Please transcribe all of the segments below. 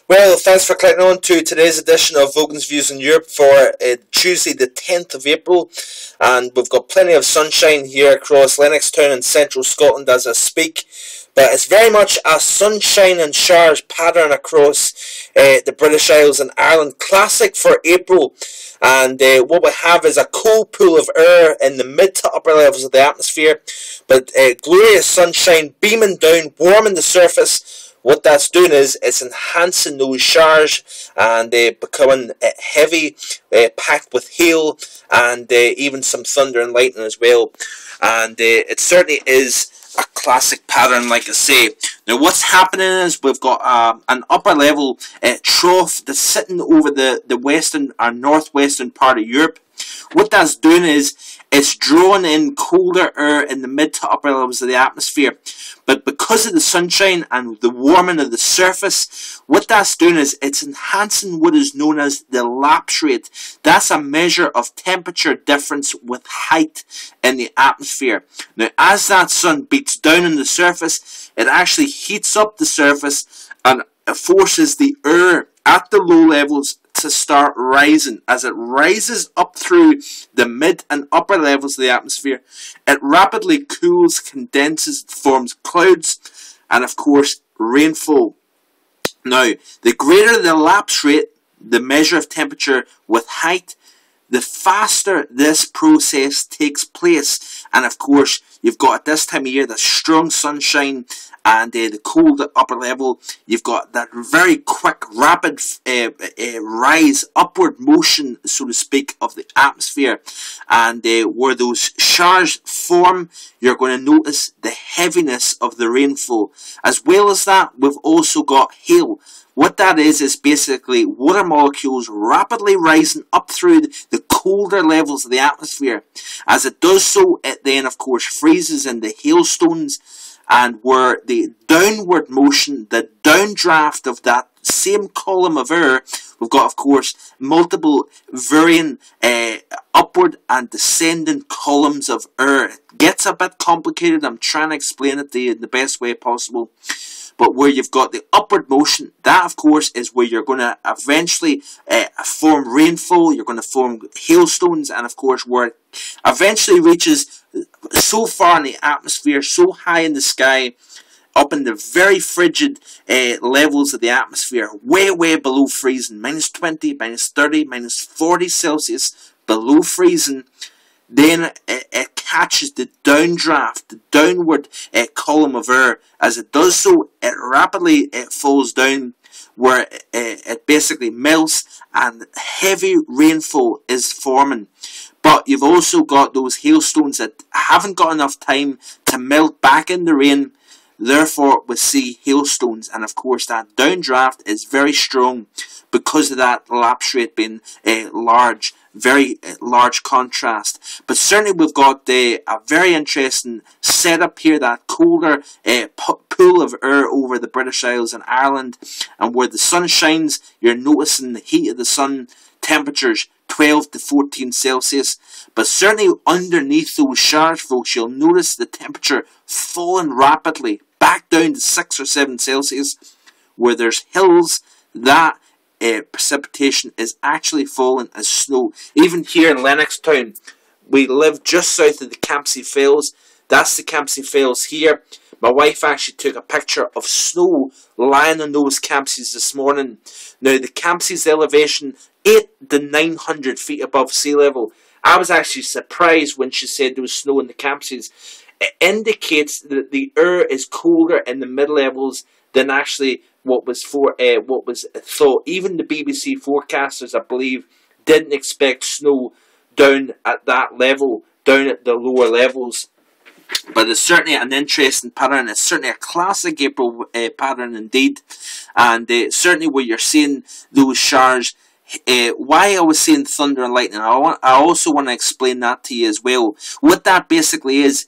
Well, thanks for clicking on to today's edition of Vogan's Views in Europe for Tuesday the 10th of April. And we've got plenty of sunshine here across Lennoxtown in central Scotland as I speak. But it's very much a sunshine and showers pattern across the British Isles and Ireland. Classic for April. And what we have is a cold pool of air in the mid to upper levels of the atmosphere. But glorious sunshine beaming down, warming the surface. What that's doing is it's enhancing those showers and becoming heavy, packed with hail, and even some thunder and lightning as well. And it certainly is a classic pattern, like I say. Now what's happening is we've got an upper level trough that's sitting over the western or northwestern part of Europe. What that's doing is it's drawing in colder air in the mid to upper levels of the atmosphere. But because of the sunshine and the warming of the surface, what that's doing is it's enhancing what is known as the lapse rate. That's a measure of temperature difference with height in the atmosphere. Now, as that sun beats down on the surface, it actually heats up the surface and forces the air at the low levels to start rising. As it rises up through the mid and upper levels of the atmosphere, it rapidly cools, condenses, forms clouds, and of course rainfall. Now, the greater the lapse rate, the measure of temperature with height, the faster this process takes place. And of course, you've got at this time of year the strong sunshine and the cold upper level. You've got that very quick, rapid rise, upward motion, so to speak, of the atmosphere. And where those showers form, you're going to notice the heaviness of the rainfall. As well as that, we've also got hail. What that is basically water molecules rapidly rising up through the colder levels of the atmosphere. As it does so, it then of course freezes into hailstones, and where the downward motion, the downdraft of that same column of air, we've got of course multiple varying upward and descending columns of air. It gets a bit complicated. I'm trying to explain it to you in the best way possible. But where you've got the upward motion, that of course is where you're going to eventually form rainfall, you're going to form hailstones, and of course where it eventually reaches so far in the atmosphere, so high in the sky, up in the very frigid levels of the atmosphere, way below freezing, minus 20, minus 30, minus 40 Celsius, below freezing. Then it catches the downdraft, the downward column of air. As it does so, it rapidly falls down, where it basically melts and heavy rainfall is forming. But you've also got those hailstones that haven't got enough time to melt back in the rain. Therefore, we see hailstones, and of course that downdraft is very strong because of that lapse rate being large, very large contrast. But certainly we've got a very interesting setup here, that colder pool of air over the British Isles and Ireland, and where the sun shines, you're noticing the heat of the sun, temperatures 12 to 14 Celsius. But certainly underneath those showers, folks, you'll notice the temperature falling rapidly back down to 6 or 7 Celsius. Where there's hills, that precipitation is actually falling as snow. Even here in Lennoxtown, we live just south of the Campsie Fells. That's the Campsie Fells here. My wife actually took a picture of snow lying on those Campsies this morning. Now, the Campsie's elevation 8 to 900 feet above sea level. I was actually surprised when she said there was snow in the Campsies. It indicates that the air is colder in the mid-levels than actually what was thought. Even the BBC forecasters, I believe, didn't expect snow down at that level, down at the lower levels. But it's certainly an interesting pattern. It's certainly a classic April pattern indeed. And certainly where you're seeing those showers, why I was saying thunder and lightning, I also want to explain that to you as well. What that basically is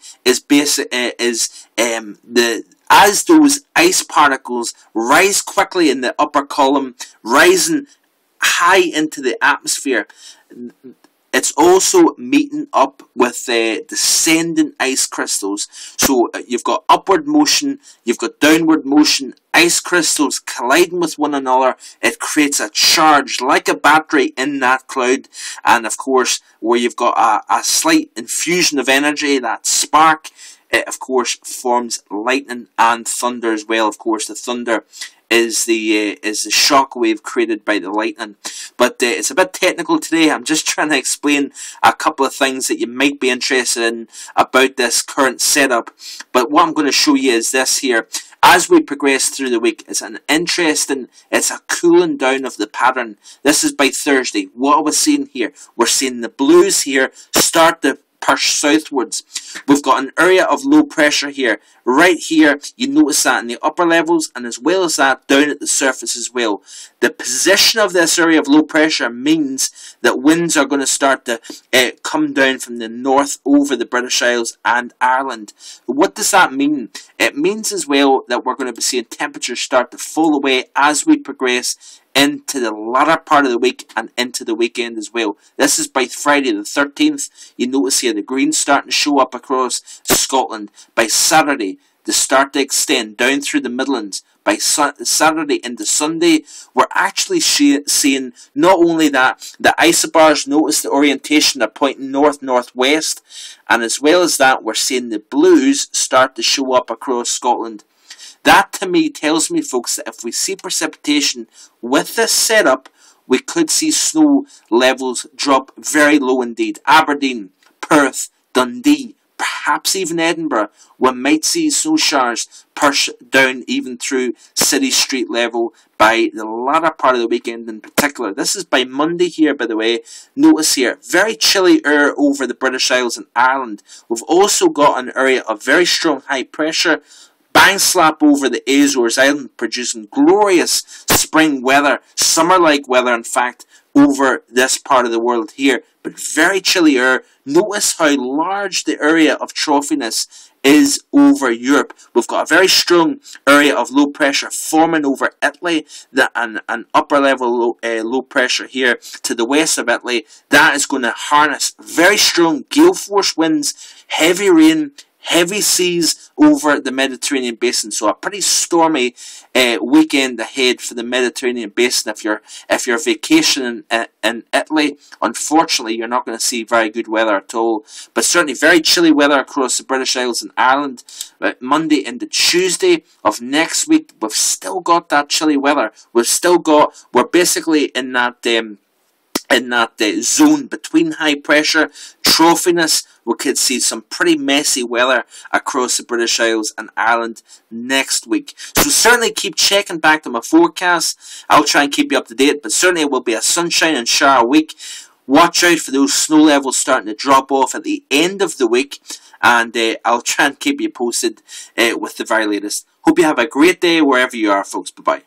as those ice particles rise quickly in the upper column, rising high into the atmosphere, It's also meeting up with descending ice crystals. So you've got upward motion, you've got downward motion, ice crystals colliding with one another. It creates a charge like a battery in that cloud. And of course, where you've got a slight infusion of energy, that spark, it of course forms lightning and thunder as well. Of course, the thunder is the shock wave created by the lightning. But it's a bit technical today. I'm just trying to explain a couple of things that you might be interested in about this current setup. But what I'm going to show you is this here. As we progress through the week, it's a cooling down of the pattern. This is by Thursday. What are we seeing here? We're seeing the blues here start to push southwards. We've got an area of low pressure here. Right here, you notice that in the upper levels, and as well as that down at the surface as well. The position of this area of low pressure means that winds are going to start to come down from the north over the British Isles and Ireland. What does that mean? It means as well that we're going to be seeing temperatures start to fall away as we progress into the latter part of the week and into the weekend as well. This is by Friday the 13th. You notice here the greens starting to show up across Scotland. By Saturday, they start to extend down through the Midlands. By Saturday into Sunday, we're actually seeing not only that, the isobars, notice the orientation, they're pointing north-northwest, and as well as that, we're seeing the blues start to show up across Scotland. That to me tells me, folks, that if we see precipitation with this setup, we could see snow levels drop very low indeed. Aberdeen, Perth, Dundee, perhaps even Edinburgh, we might see snow showers push down even through city street level by the latter part of the weekend in particular. This is by Monday here, by the way. Notice here, very chilly air over the British Isles and Ireland. We've also got an area of very strong high pressure bang slap over the Azores Island, producing glorious spring weather, summer-like weather in fact, over this part of the world here, but very chilly air. Notice how large the area of trophiness is over Europe. We've got a very strong area of low pressure forming over Italy, and an upper level low pressure here to the west of Italy. That is going to harness very strong gale force winds, heavy rain, heavy seas over the Mediterranean basin. So a pretty stormy weekend ahead for the Mediterranean basin. If you're vacationing in Italy, unfortunately you're not going to see very good weather at all. But certainly very chilly weather across the British Isles and Ireland. Monday into Tuesday of next week, we've still got that chilly weather. We're basically in that zone between high pressure, trophiness. We could see some pretty messy weather across the British Isles and Ireland next week. So certainly keep checking back to my forecast. I'll try and keep you up to date, but certainly it will be a sunshine and shower week. Watch out for those snow levels starting to drop off at the end of the week, and I'll try and keep you posted with the very latest. Hope you have a great day wherever you are, folks. Bye-bye.